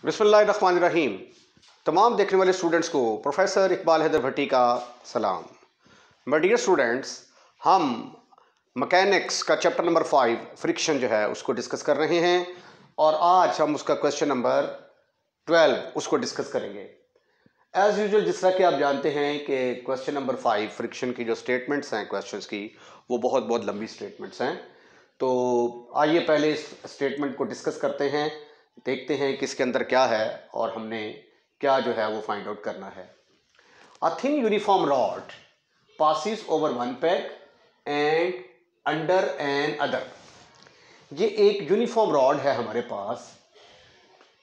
बिस्मिल्लाहिर्रहमानिर्रहीम। तमाम देखने वाले स्टूडेंट्स को प्रोफेसर इकबाल हैदर भट्टी का सलाम। माय डियर स्टूडेंट्स, हम मैकेनिक्स का चैप्टर नंबर 5 फ्रिक्शन जो है उसको डिस्कस कर रहे हैं और आज हम उसका क्वेश्चन नंबर 12 उसको डिस्कस करेंगे। एज़ यूजुअल जिस तरह कि आप जानते हैं कि क्वेश्चन नंबर 5 फ्रिक्शन की जो स्टेटमेंट्स हैं क्वेश्चंस की, वो बहुत बहुत लंबी स्टेटमेंट्स हैं। तो आइए पहले इस स्टेटमेंट को डिस्कस करते हैं, देखते हैं कि इसके अंदर क्या है और हमने क्या जो है वो फाइंड आउट करना है। A thin uniform rod passes over one peg and under another. ये एक यूनिफॉर्म रॉड है हमारे पास,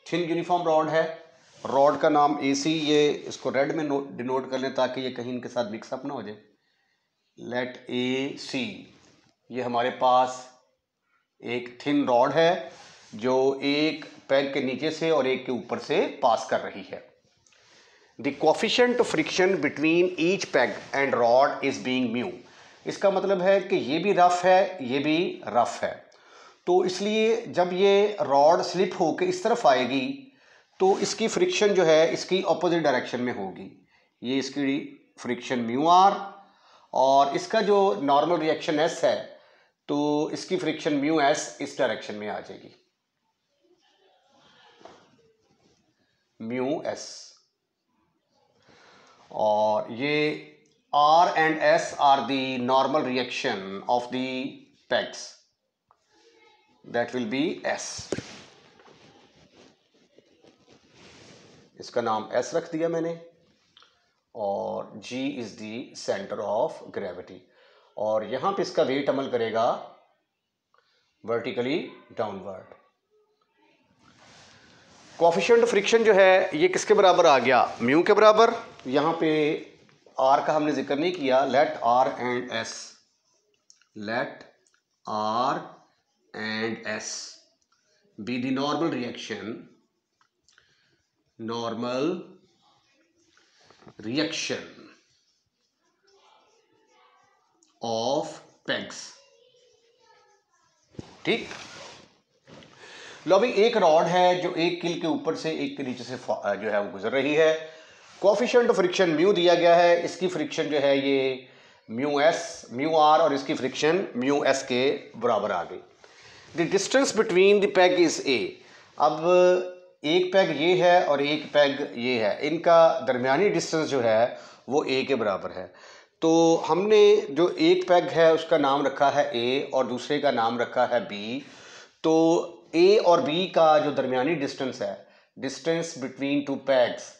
थिन यूनिफॉर्म रॉड है। रॉड का नाम AC, ये इसको रेड में डिनोट कर लें ताकि ये कहीं इनके साथ मिक्सअप ना हो जाए। लेट AC, ये हमारे पास एक थिन रॉड है जो एक पैग के नीचे से और एक के ऊपर से पास कर रही है। The coefficient of friction between each peg and rod is being mu. इसका मतलब है कि ये भी रफ है, ये भी रफ है, तो इसलिए जब ये रॉड स्लिप होकर इस तरफ आएगी तो इसकी फ्रिक्शन जो है इसकी अपोजिट डायरेक्शन में होगी। ये इसकी फ्रिक्शन म्यू आर और इसका जो नॉर्मल रिएक्शन S है तो इसकी फ्रिक्शन म्यू S इस डायरेक्शन में आ जाएगी, म्यू S। और ये R and S are the normal reaction of the pegs, that will be S। इसका नाम S रख दिया मैंने और G is the centre of gravity और यहां पे इसका वेट अमल करेगा वर्टिकली डाउनवर्ड। कोफिशिएंट फ्रिक्शन जो है ये किसके बराबर आ गया, म्यू के बराबर। यहाँ पे R का हमने जिक्र नहीं किया। Let R and S, let R and S be the normal reaction, normal reaction of pegs. ठीक, लो अभी एक रॉड है जो एक किल के ऊपर से एक के नीचे से जो है वो गुजर रही है। कोफिशिएंट ऑफ फ्रिक्शन म्यू दिया गया है, इसकी फ्रिक्शन जो है ये म्यू S, म्यू R और इसकी फ्रिक्शन म्यू S के बराबर आ गई। The distance between the peg is A। अब एक पेग ये है और एक पेग ये है, इनका दरमियानी डिस्टेंस जो है वो A के बराबर है। तो हमने जो एक पेग है उसका नाम रखा है A और दूसरे का नाम रखा है B। तो A और B का जो दरमियानी डिस्टेंस है, distance between two पैग्स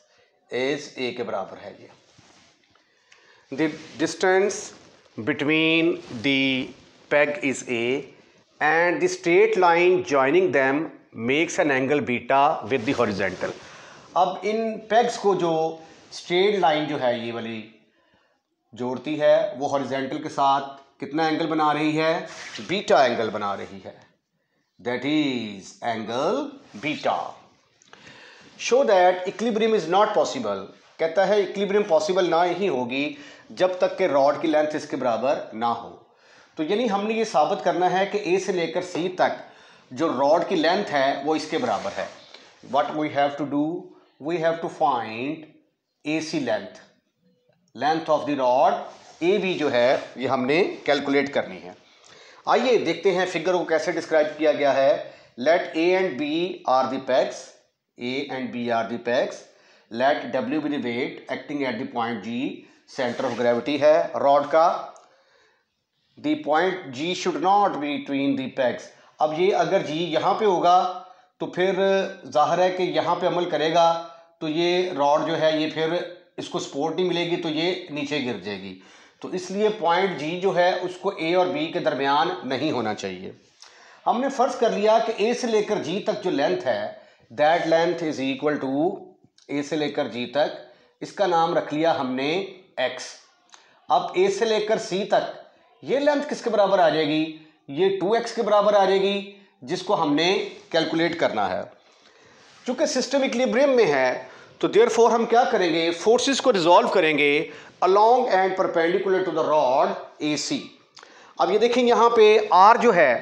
is A के बराबर है। ये the distance between the peg is A and the straight line joining them makes an angle beta with the horizontal. अब इन पेग्स को जो स्ट्रेट लाइन जो है ये वाली जोड़ती है वो हॉरिजेंटल के साथ कितना एंगल बना रही है, बीटा एंगल बना रही है। That is angle beta. Show that equilibrium is not possible. कहता है इक्विलिब्रियम पॉसिबल ना ही होगी जब तक कि रॉड की लेंथ इसके बराबर ना हो। तो यानी हमने ये साबित करना है कि A से लेकर C तक जो रॉड की लेंथ है वो इसके बराबर है। What we have to do? We have to find AC length, length of the rod AB जो है ये हमने कैलकुलेट करनी है। आइए देखते हैं फिगर को कैसे डिस्क्राइब किया गया है। Let A and B are the pegs, A and B are the pegs. Let W be the weight acting at the point G, centre of gravity है रॉड का। The point G should not be between the pegs. अब ये अगर G यहाँ पे होगा तो फिर जाहिर है कि यहाँ पे अमल करेगा तो ये रॉड जो है ये फिर इसको सपोर्ट नहीं मिलेगी तो ये नीचे गिर जाएगी। तो इसलिए पॉइंट G जो है उसको A और B के दरमियान नहीं होना चाहिए। हमने फर्ज कर लिया कि A से लेकर G तक जो लेंथ है that length is equal to A से लेकर G तक, इसका नाम रख लिया हमने X। अब A से लेकर C तक ये लेंथ किसके बराबर आ जाएगी, ये 2x के बराबर आ जाएगी जिसको हमने कैलकुलेट करना है। चूंकि सिस्टम इक्विलिब्रियम में है तो देयरफॉर हम क्या करेंगे, फोर्सेस को रिजॉल्व करेंगे along and perpendicular to the rod AC। अब ये देखें यहाँ पे R जो है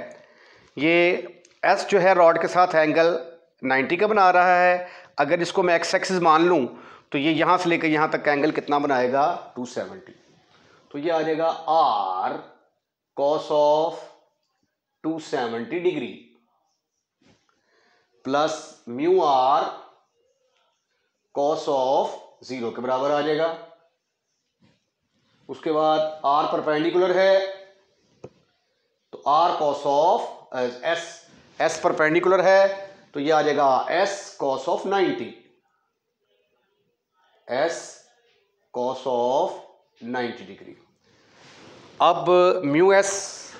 ये S जो है रॉड के साथ एंगल 90 का बना रहा है। अगर इसको मैं एक्स एक्सिस मान लूँ तो ये यहाँ से लेकर यहाँ तक का एंगल कितना बनाएगा? 270। तो ये आ जाएगा R cos of 270 degree plus mu R cos of 0 के बराबर आ जाएगा। उसके बाद आर परपेंडिकुलर है तो R cos of S perpendicular है तो ये आ जाएगा S cos of 90, S cos of 90 degree. अब म्यू एस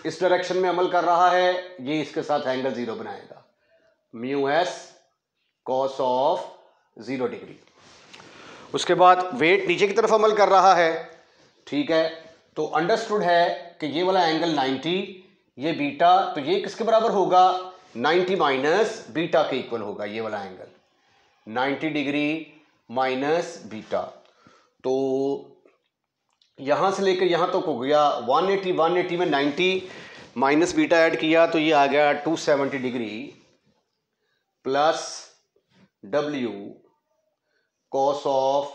इस डायरेक्शन में अमल कर रहा है, ये इसके साथ एंगल 0 बनाएगा। Mu S cos of 0 degree. उसके बाद वेट नीचे की तरफ अमल कर रहा है, ठीक है। तो अंडरस्टूड है कि ये वाला एंगल 90, ये बीटा, तो ये किसके बराबर होगा? 90 माइनस बीटा के इक्वल होगा ये वाला एंगल, 90 डिग्री माइनस बीटा। तो यहां से लेकर यहां तक हो गया 180 में 90 माइनस बीटा ऐड किया तो ये आ गया 270 degree plus W cos of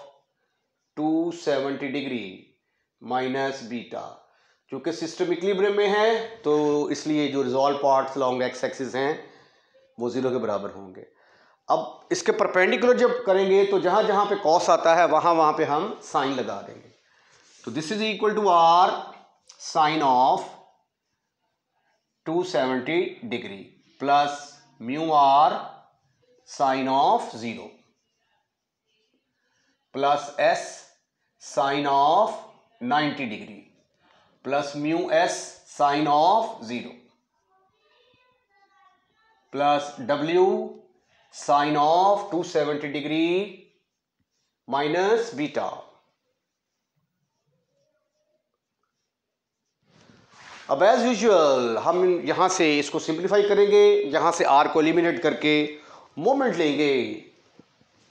270 degree minus beta. चूंकि सिस्टम इक्विलिब्रियम में है तो इसलिए जो resolve parts long x axis हैं वो 0 के बराबर होंगे। अब इसके परपेंडिकुलर जब करेंगे तो जहां जहां पे कॉस आता है वहां वहां पे हम साइन लगा देंगे। तो this is equal to R sine of 270 degree plus mu R sine of 0 plus S sine of 90 degree plus mu S sine of 0 plus W sine of 270 degree minus beta. अब as usual हम यहां से इसको simplify करेंगे, यहां से are को eliminate करके मोमेंट लेंगे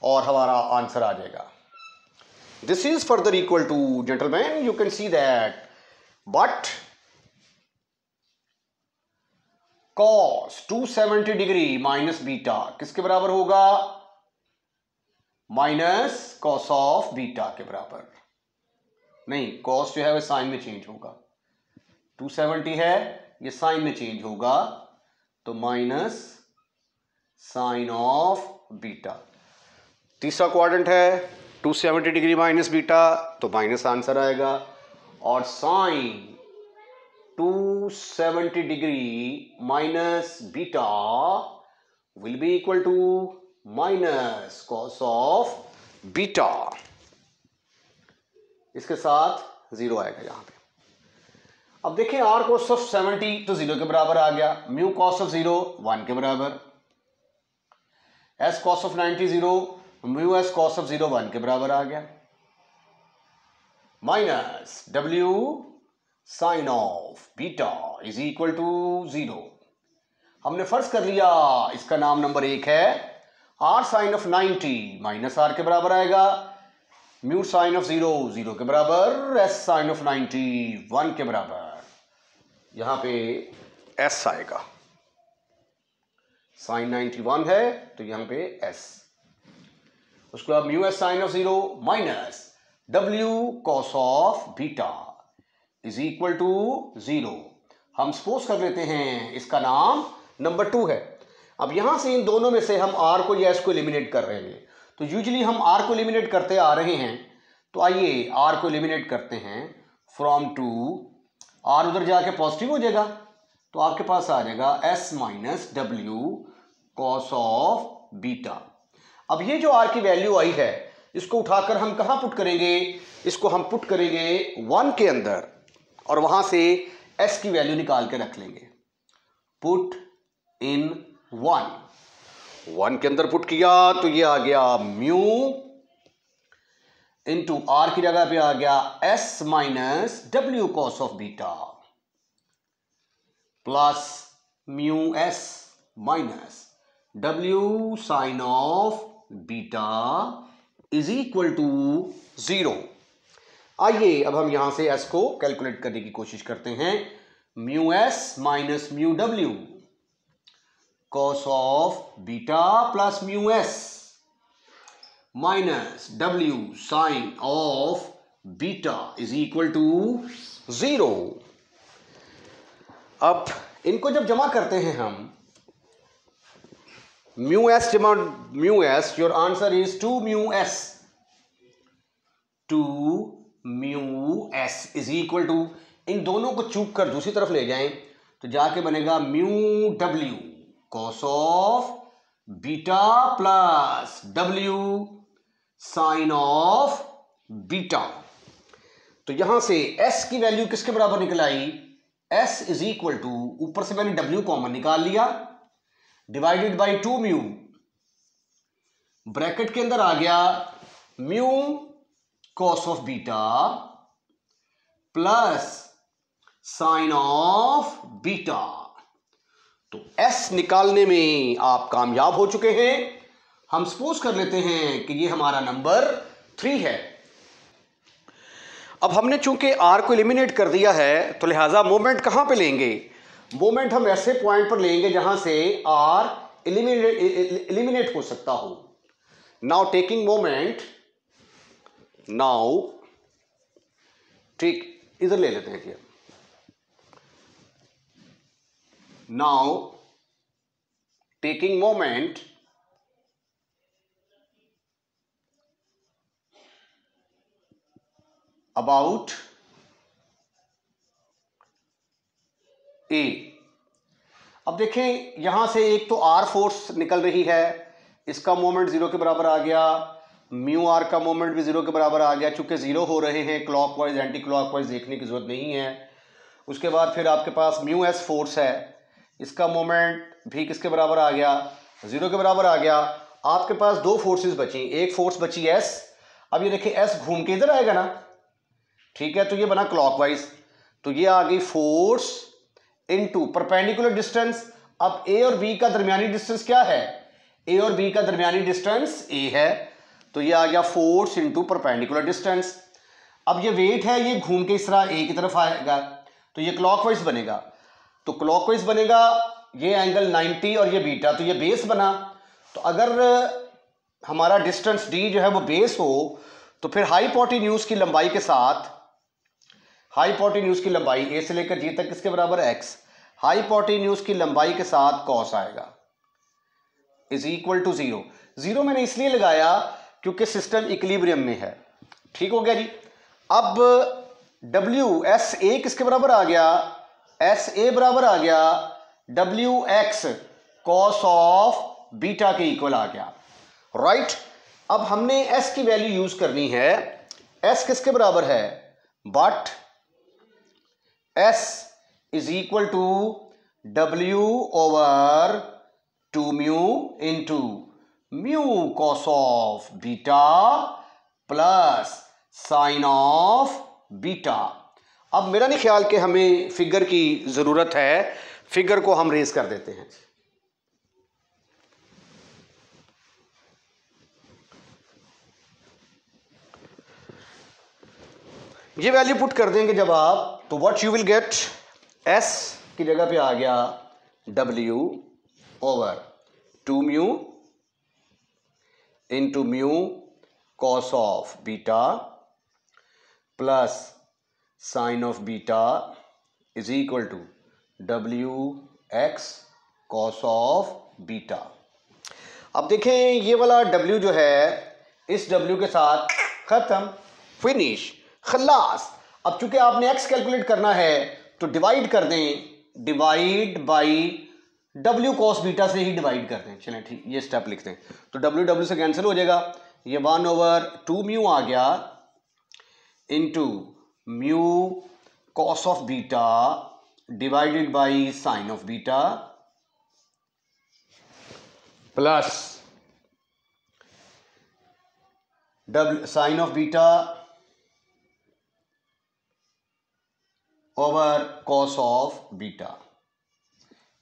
और हमारा आंसर आ जाएगा। This is further equal to, gentleman you can see that, but cos 270 degree minus beta किसके बराबर होगा? माइनस कॉस ऑफ बीटा के बराबर नहीं, कॉस जो है वह साइन में चेंज होगा, 270 है ये साइन में चेंज होगा तो माइनस साइन ऑफ बीटा। तीसरा क्वाड्रेंट है 270 डिग्री माइनस बीटा तो माइनस आंसर आएगा, और sine 270 degree minus beta will be equal to minus cos of beta. इसके साथ 0 आएगा यहां पे। अब देखिए आर कॉस ऑफ 70 तो 0 के बराबर आ गया, म्यू कॉस ऑफ 0 1 के बराबर, S cos of 90 0, mu S cos of 0 1 के बराबर आ गया, minus W sine of beta is equal to 0। हमने फर्ज कर लिया इसका नाम नंबर 1 है, R sine of 90 minus R के बराबर आएगा, म्यू साइन ऑफ 0 0 के बराबर, एस साइन ऑफ 90 1 के बराबर, यहां पे एस आएगा, साइन 91 है तो यहां पे एस। उसके बाद mu S sine of 0 minus W cos of beta is equal to 0। हम सपोज कर लेते हैं इसका नाम नंबर 2 है। अब यहां से इन दोनों में से हम आर को या एस को एलिमिनेट कर रहे हैं, तो यूजुअली हम आर को एलिमिनेट करते आ रहे हैं, तो आइए आर को एलिमिनेट करते हैं फ्रॉम 2, आर उधर जाके पॉजिटिव हो जाएगा तो आपके पास आ जाएगा S minus W cos of beta. अब ये जो आर की वैल्यू आई है इसको उठाकर हम कहां पुट करेंगे? इसको हम पुट करेंगे 1 के अंदर और वहां से s की वैल्यू निकाल के रख लेंगे। पुट इन 1 के अंदर पुट किया तो ये आ गया म्यू इंटू आर की जगह पे आ गया s minus W cos of beta plus mu s minus W sine of beta is equal to 0। आइए अब हम यहां से s को कैलकुलेट करने की कोशिश करते हैं। Mu s minus mu W cos of beta plus mu S minus w sine of beta is equal to 0। अब इनको जब जमा करते हैं हम, म्यू एस जमा mu S, your answer is 2 mu S. 2 mu S is equal to, इन दोनों को चूक कर दूसरी तरफ ले जाएं तो जाके बनेगा mu W cos of beta plus W sine of beta. तो यहां से s की वैल्यू किसके बराबर निकल आई? s इज इक्वल टू, ऊपर से मैंने w कॉमन निकाल लिया, डिवाइडेड बाई 2 म्यू, ब्रैकेट के अंदर आ गया mu cos of beta plus sine of beta. तो s निकालने में आप कामयाब हो चुके हैं। हम सपोज कर लेते हैं कि ये हमारा नंबर 3 है। अब हमने चूंकि r को एलिमिनेट कर दिया है तो लिहाजा मोमेंट कहां पे लेंगे? मोमेंट हम ऐसे पॉइंट पर लेंगे जहां से r एलिमिनेट हो सकता हो। नाउ टेकिंग मोमेंट, नाउ ठीक इधर ले लेते हैं क्या, नाउ टेकिंग मोमेंट अबाउट ए। अब देखें यहां से एक तो आर फोर्स निकल रही है, इसका मोमेंट 0 के बराबर आ गया, म्यू आर का मोमेंट भी 0 के बराबर आ गया। चूंकि 0 हो रहे हैं, क्लॉकवाइज एंटी क्लॉकवाइज देखने की जरूरत नहीं है। उसके बाद फिर आपके पास म्यू एस फोर्स है, इसका मोमेंट भी किसके बराबर आ गया? 0 के बराबर आ गया। आपके पास दो फोर्सेस बची, एक फोर्स बची एस। अब ये देखिए एस घूम के इधर आएगा ना, ठीक है, तो ये बना क्लॉकवाइज, तो ये आ गई फोर्स इनटू परपेंडिकुलर डिस्टेंस। अब ए और बी का दरमियानी डिस्टेंस क्या है? ए और बी का दरमियानी डिस्टेंस ए है, तो ये आ गया फोर्स इनटू परपेंडिकुलर डिस्टेंस। अब ये वेट है, ये घूम के इस तरह ए की तरफ आएगा, तो ये क्लॉकवाइज बनेगा। तो क्लॉकवाइज बनेगा, ये एंगल 90 और ये बीटा, तो ये बेस बना। तो अगर हमारा डिस्टेंस डी जो है वो बेस हो तो फिर हाइपोटेन्यूज की लंबाई के साथ, हाइपोटेन्यूज की लंबाई ए से लेकर जी तक किसके बराबर है? एक्स। हाइपोटेन्यूज की लंबाई के साथ कॉस आएगा इज इक्वल टू 0। 0 मैंने इसलिए लगाया क्योंकि सिस्टम इक्विलिब्रियम में है। ठीक हो गया जी। अब डब्ल्यू एस ए किसके बराबर आ गया? एस ए बराबर आ गया W X cos of beta के इक्वल आ गया, राइट। अब हमने एस की वैल्यू यूज करनी है। एस किसके बराबर है? But S is equal to W over 2 mu into mu cos of beta plus sine of beta. अब मेरा नहीं ख्याल कि हमें फिगर की जरूरत है, फिगर को हम रेज कर देते हैं। ये वैल्यू पुट कर देंगे जब आप, तो what you will get, S की जगह पे आ गया W over 2 mu into mu cos of beta plus sine of beta is equal to W X cos of beta. अब देखें ये वाला डब्ल्यू जो है इस डब्ल्यू के साथ खत्म, फिनिश, खलास। अब चूंकि आपने एक्स कैलकुलेट करना है तो डिवाइड कर दें, divide by W cos beta से ही डिवाइड कर दें। चलें ठीक, ये स्टेप लिख दें तो डब्ल्यू डब्ल्यू से कैंसिल हो जाएगा। ये 1 ओवर 2 म्यू आ गया into mu cos of beta divided by sine of beta plus sine of beta over cos of beta.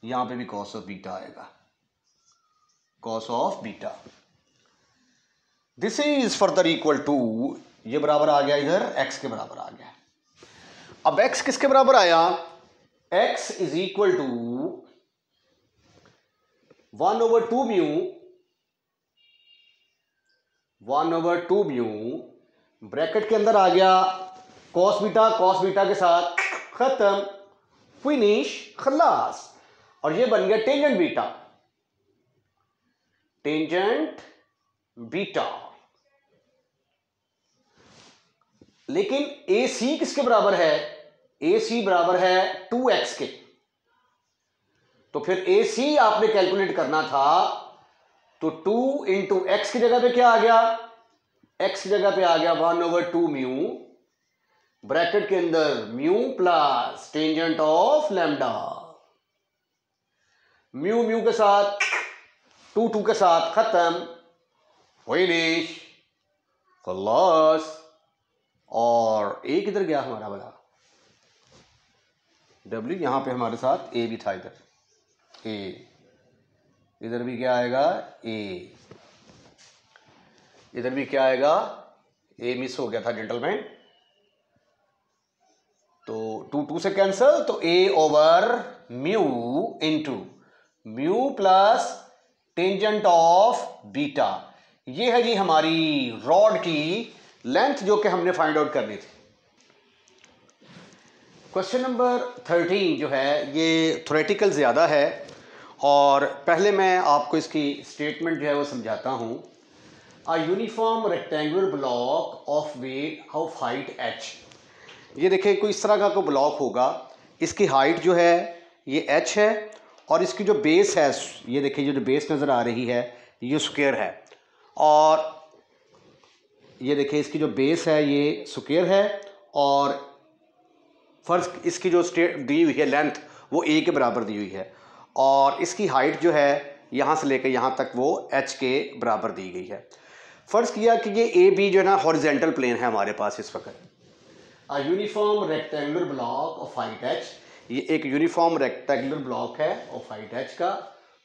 यहां पे भी कॉस ऑफ बीटा आएगा, cos of beta. This is further equal to, ये बराबर आ गया इधर एक्स के बराबर आ गया। अब एक्स किसके बराबर आया? X is equal to 1/2 mu, 1/2 mu bracket के अंदर आ गया कॉस बीटा के साथ खत्म, फिनिश, खलास। और ये बन गया टेंजेंट बीटा। लेकिन ए सी किसके बराबर है? ए सी बराबर है 2x के। तो फिर ए सी आपने कैलकुलेट करना था, तो 2 इंटू एक्स की जगह पे क्या आ गया? x की जगह पे आ गया 1/2 म्यू, ब्रैकेट के अंदर mu plus tangent of lambda, mu के साथ 2 के साथ खत्म, फिनिश, खलास। और ए किधर गया हमारा वाला W? यहां पे हमारे साथ ए भी था, इधर भी क्या आएगा? ए। इधर भी क्या आएगा? ए मिस हो गया था जेंटलमैन, तो 2 से कैंसल, तो A over mu into mu plus tangent of beta. ये है जी हमारी रॉड की लेंथ जो कि हमने फाइंड आउट करनी थी। क्वेश्चन नंबर 13 जो है ये थ्योरेटिकल ज़्यादा है, और पहले मैं आपको इसकी स्टेटमेंट जो है वो समझाता हूँ। अ uniform rectangular block of weight of height h। ये देखिए कोई इस तरह का कोई ब्लॉक होगा, इसकी हाइट जो है ये h है, और इसकी जो बेस है, ये देखिए जो बेस नज़र आ रही है ये स्क्वायर है, और ये देखिए इसकी जो बेस है ये स्क्वायर है, और फर्ज इसकी जो स्टेट दी हुई है लेंथ वो a के बराबर दी हुई है, और इसकी हाइट जो है यहाँ से लेकर यहाँ तक वो h के बराबर दी गई है। फ़र्ज़ किया कि ये ए बी जो है ना हॉरिजेंटल प्लेन है हमारे पास इस वक्त। A uniform rectangular block of height h, ये एक यूनिफॉर्म रेक्टेंगुलर ब्लॉक है ऑफ हाइट h का,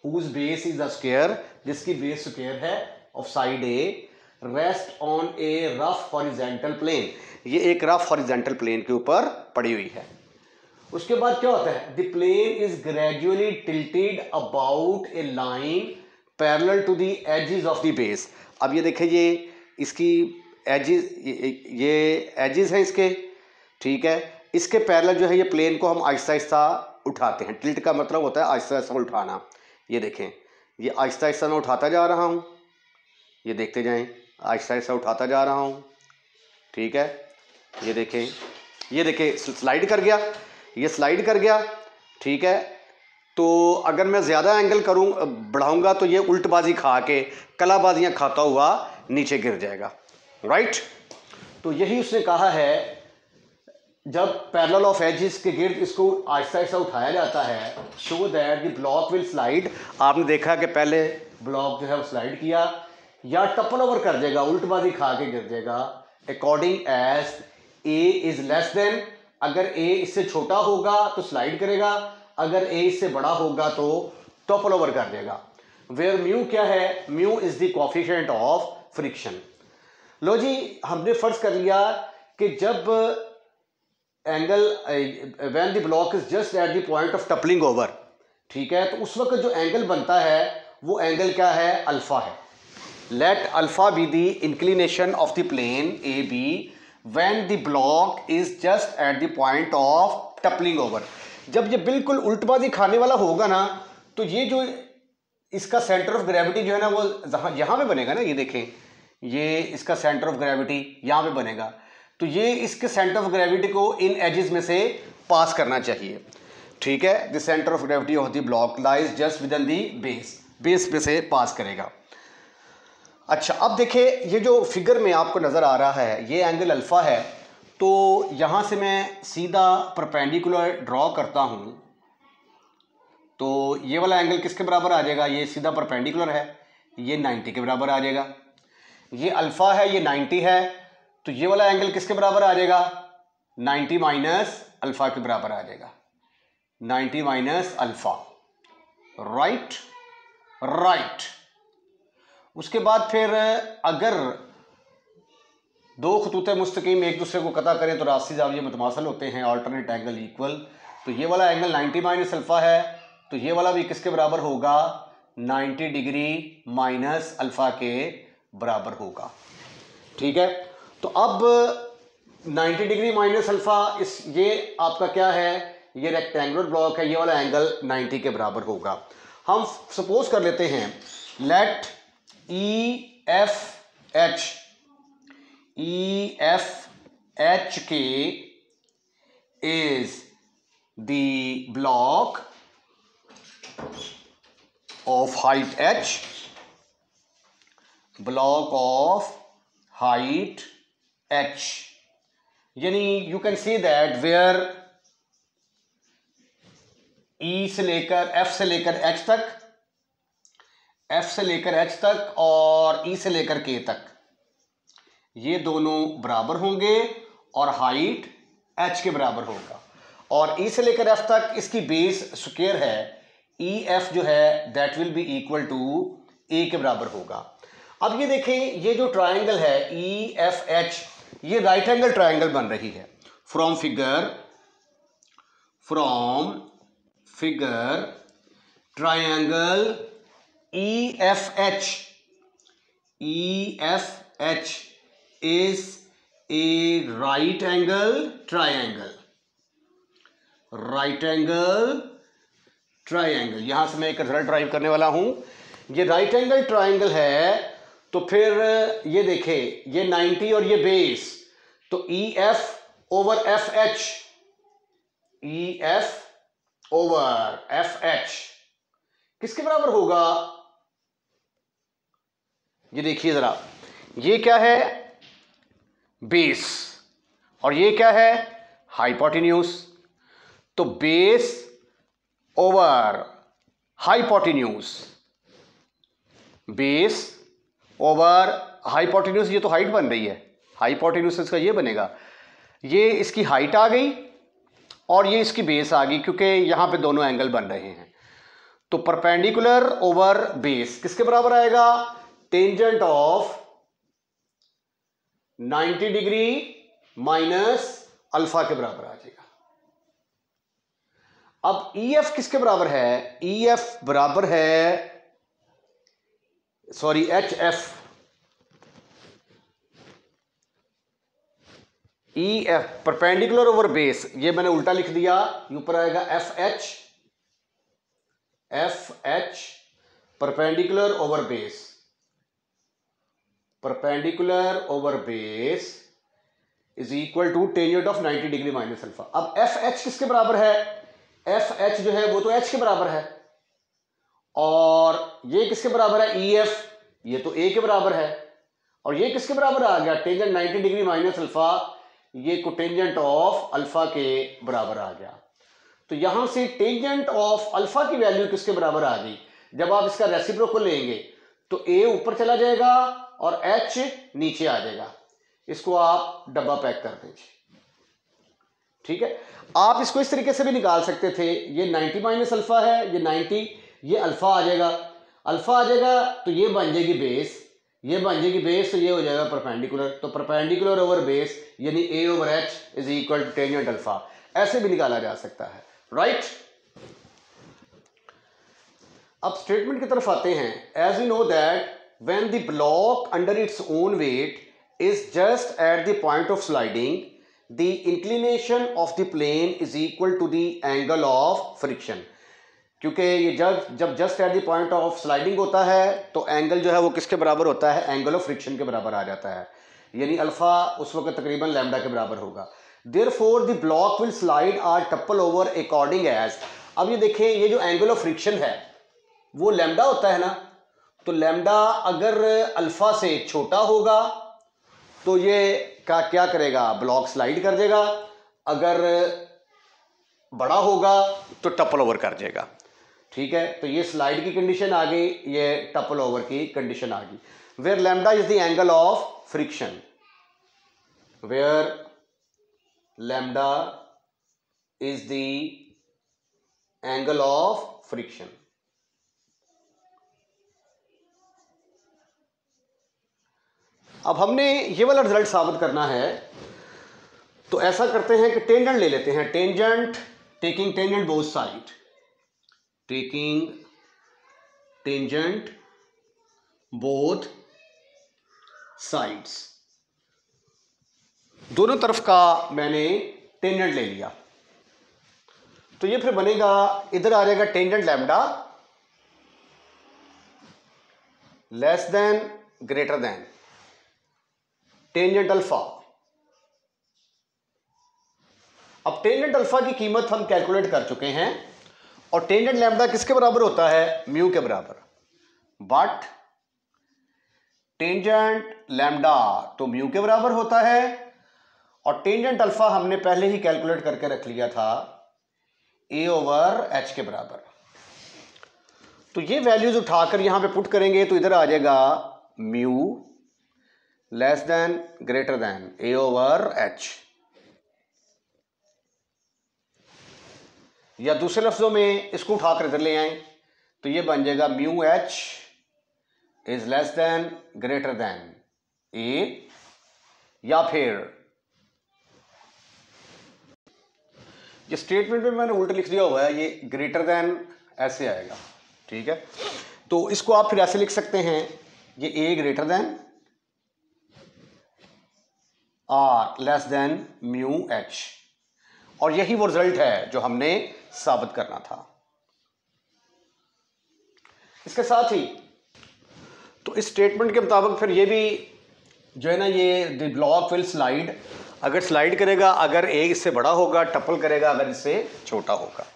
whose base is a square, जिसकी बेस स्क्वायर है, of side A, rest on a rough horizontal plane, ये एक रफ हॉरिजेंटल प्लेन के ऊपर पड़ी हुई है। उसके बाद क्या होता है? The plane is gradually tilted about a line parallel to the edges of the base. अब ये देखिए ये इसकी एजेस, ये एजेस हैं इसके, ठीक है, इसके पैरेलल जो है ये प्लेन को हम आहिस्ता आहिस्ता उठाते हैं। टिल्ट का मतलब होता है आहिस्ता आहिस्ता उठाना। ये देखें, ये आहिस्ता आहिस्ता मैं उठाता जा रहा हूँ, ये देखते जाएं, आहिस्ता आहिस्ता उठाता जा रहा हूँ, ठीक है। ये देखें स्लाइड कर गया, ये स्लाइड कर गया, ठीक है। तो अगर मैं ज़्यादा एंगल करूँ बढ़ाऊँगा तो ये उल्टबाजी खा के कलाबाजियाँ खाता हुआ नीचे गिर जाएगा, राइट। तो यही उसने कहा है, जब पैरेलल ऑफ एजेस के गिर्द इसको आहिस्ता आहिस्ता उठाया जाता है, show that the block will slide. आपने देखा कि पहले ब्लॉक जो है वो स्लाइड किया या टप्पल ओवर कर देगा, उल्टबाजी खा के गिर जाएगा, according as A is less than. अगर ए इससे छोटा होगा तो स्लाइड करेगा, अगर ए इससे बड़ा होगा तो टॉपल ओवर कर देगा। वेयर म्यू क्या है? Mu is the coefficient of friction. लो जी, हमने फर्ज कर लिया कि जब angle when the block is just at the point of toppling over, ठीक है, तो उस वक्त जो एंगल बनता है वो एंगल क्या है? अल्फा है। Let alpha be the inclination of the plane A B when the block is just at the point of toppling over। जब ये बिल्कुल उल्टबाजी खाने वाला होगा ना, तो ये जो इसका सेंटर ऑफ ग्रेविटी जो है ना वो यहाँ पे बनेगा ना, ये देखें, ये इसका सेंटर ऑफ ग्रेविटी यहाँ पे बनेगा, तो ये इसके सेंटर ऑफ ग्रेविटी को इन एजेस में से पास करना चाहिए, ठीक है। The centre of gravity of the block lies just with in the base में से पास करेगा। अच्छा, अब देखिए ये जो फिगर में आपको नज़र आ रहा है ये एंगल अल्फ़ा है, तो यहाँ से मैं सीधा परपेंडिकुलर ड्रॉ करता हूँ, तो ये वाला एंगल किसके बराबर आ जाएगा? ये सीधा परपेंडिकुलर है, ये 90 के बराबर आ जाएगा। ये अल्फ़ा है, ये 90 है, तो ये वाला एंगल किसके बराबर आ जाएगा? 90 माइनस अल्फ़ा के बराबर आ जाएगा, 90 माइनस अल्फ़ा, राइट। उसके बाद फिर अगर दो खतूत मुस्तकीम एक दूसरे को कता करें तो रास्ती ज़ाविये मुतमासल होते हैं, अल्टरनेट एंगल इक्वल। तो ये वाला एंगल 90 माइनस अल्फ़ा है, तो ये वाला भी किसके बराबर होगा? 90 डिग्री माइनस अल्फा के बराबर होगा। ठीक है, तो अब 90 डिग्री माइनस अल्फा, इस ये आपका क्या है, ये रेक्टेंगुलर ब्लॉक है, ये वाला एंगल 90 के बराबर होगा। हम सपोज कर लेते हैं लेट ई एफ एच के is the block of height h, block of height h, यानी you can see that where E से लेकर F से लेकर H तक, F से लेकर H तक और E से लेकर K तक, ये दोनों बराबर होंगे और हाइट h के बराबर होगा। और E से लेकर F तक इसकी बेस स्क्वायर है, EF जो है that will be equal to A के बराबर होगा। अब ये देखें, ये जो ट्रायंगल है EFH, ये राइट एंगल ट्रायंगल बन रही है। From figure triangle EFH is a right angle triangle, यहां से मैं एक रिजल्ट ड्राइव करने वाला हूं। ये राइट एंगल ट्राइंगल है, तो फिर ये देखें, ये 90 और ये बेस, तो EF over FH, EF over FH किसके बराबर होगा? ये देखिए जरा, ये क्या है, बेस, और ये क्या है, हाइपोटेन्यूज। तो base over hypotenuse, base over hypotenuse, ये तो हाइट बन रही है, हाइपोटेन्यूज इसका ये बनेगा, ये इसकी हाइट आ गई और ये इसकी बेस आ गई, क्योंकि यहां पे दोनों एंगल बन रहे हैं। तो परपेंडिकुलर ओवर बेस किसके बराबर आएगा? Tangent of 90 degree minus alpha के बराबर आ जाएगा। अब EF किसके बराबर है? EF बराबर है, sorry, HF, EF perpendicular over base, ये मैंने उल्टा लिख दिया, ऊपर आएगा FH perpendicular over base, perpendicular over base is equal to tangent of 90 degree minus alpha. अब FH किसके बराबर है? FH जो है वो तो H के बराबर है, और ये किसके बराबर है? EF, ये तो A के बराबर है, और ये किसके बराबर आ गया? टेंजेंट 90 डिग्री माइनस अल्फा, ये कोटेंजेंट ऑफ अल्फा के बराबर आ गया। तो यहां से टेंजेंट ऑफ अल्फा की वैल्यू किसके बराबर आ गई? जब आप इसका रेसिप्रोकल लेंगे तो A ऊपर चला जाएगा और H नीचे आ जाएगा। इसको आप डब्बा पैक कर दीजिए। ठीक है, आप इसको इस तरीके से भी निकाल सकते थे, ये 90 माइनस अल्फा है, ये 90, ये अल्फा आ जाएगा, अल्फा आ जाएगा तो ये बन जाएगी बेस, ये बन जाएगी बेस, तो ये हो जाएगा परपेंडिकुलर, तो परपेंडिकुलर ओवर बेस यानी A over H is equal to tangent alpha, ऐसे भी निकाला जा सकता है। राइट, अब स्टेटमेंट की तरफ आते हैं। As you know that when the block under its own weight is just at the point of sliding, the inclination of the plane is equal to the angle of friction. क्योंकि ये जब just at the point of sliding होता है तो angle जो है वो किसके बराबर होता है? एंगल ऑफ फ्रिक्शन के बराबर आ जाता है, यानी अल्फा उस वक्त तकरीबन लैम्डा के बराबर होगा। Therefore the block will slide or topple over according as. अब ये देखें, ये जो एंगल ऑफ फ्रिक्शन है वो लैम्डा होता है ना, तो लैम्डा अगर अल्फा से छोटा होगा तो ये क्या करेगा? ब्लॉक स्लाइड कर देगा, अगर बड़ा होगा तो टप्पल ओवर कर देगा। ठीक है, तो ये स्लाइड की कंडीशन आ गई, ये टप्पल ओवर की कंडीशन आ गई। Where lambda is the angle of friction, where lambda is the angle of friction. अब हमने ये वाला रिजल्ट साबित करना है, तो ऐसा करते हैं कि टेंजेंट ले लेते हैं, tangent, taking tangent both side, taking tangent both sides, दोनों तरफ का मैंने टेंजेंट ले लिया, तो ये फिर बनेगा, इधर आ जाएगा tangent lambda less than greater then tangent alpha. अब टेंजेंट अल्फा की कीमत हम कैलकुलेट कर चुके हैं, और टेंजेंट लैम्डा किसके बराबर होता है? म्यू के बराबर। बट टेंजेंट लैम्डा तो म्यू के बराबर होता है, और टेंजेंट अल्फा हमने पहले ही कैलकुलेट करके रख लिया था ए ओवर एच के बराबर। तो ये वैल्यूज उठाकर यहां पे पुट करेंगे तो इधर आ जाएगा mu less than greater than a over h, या दूसरे लफ्जों में इसको उठाकर इधर ले आए तो ये बन जाएगा mu h is less than greater than a, या फिर ये स्टेटमेंट में मैंने उल्टा लिख दिया हुआ है, ये ग्रेटर देन ऐसे आएगा, ठीक है। तो इसको आप फिर ऐसे लिख सकते हैं, ये a greater than or less than mu h, और यही वो रिजल्ट है जो हमने साबित करना था। इसके साथ ही तो इस स्टेटमेंट के मुताबिक फिर ये भी जो है ना, ये द ब्लॉक विल स्लाइड, अगर स्लाइड करेगा अगर ए इससे बड़ा होगा, टपल करेगा अगर इससे छोटा होगा,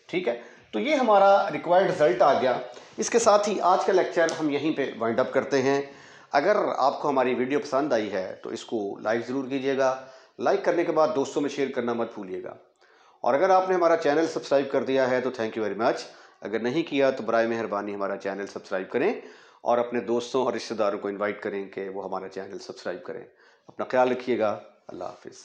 ठीक है। तो ये हमारा रिक्वायर्ड रिजल्ट आ गया। इसके साथ ही आज का लेक्चर हम यहीं पे वाइंड अप करते हैं। अगर आपको हमारी वीडियो पसंद आई है तो इसको लाइक ज़रूर कीजिएगा, लाइक करने के बाद दोस्तों में शेयर करना मत भूलिएगा, और अगर आपने हमारा चैनल सब्सक्राइब कर दिया है तो थैंक यू वेरी मच। अगर नहीं किया तो बराए मेहरबानी हमारा चैनल सब्सक्राइब करें, और अपने दोस्तों और रिश्तेदारों को इनवाइट करें कि वो हमारा चैनल सब्सक्राइब करें। अपना ख्याल रखिएगा। अल्लाह हाफिज़।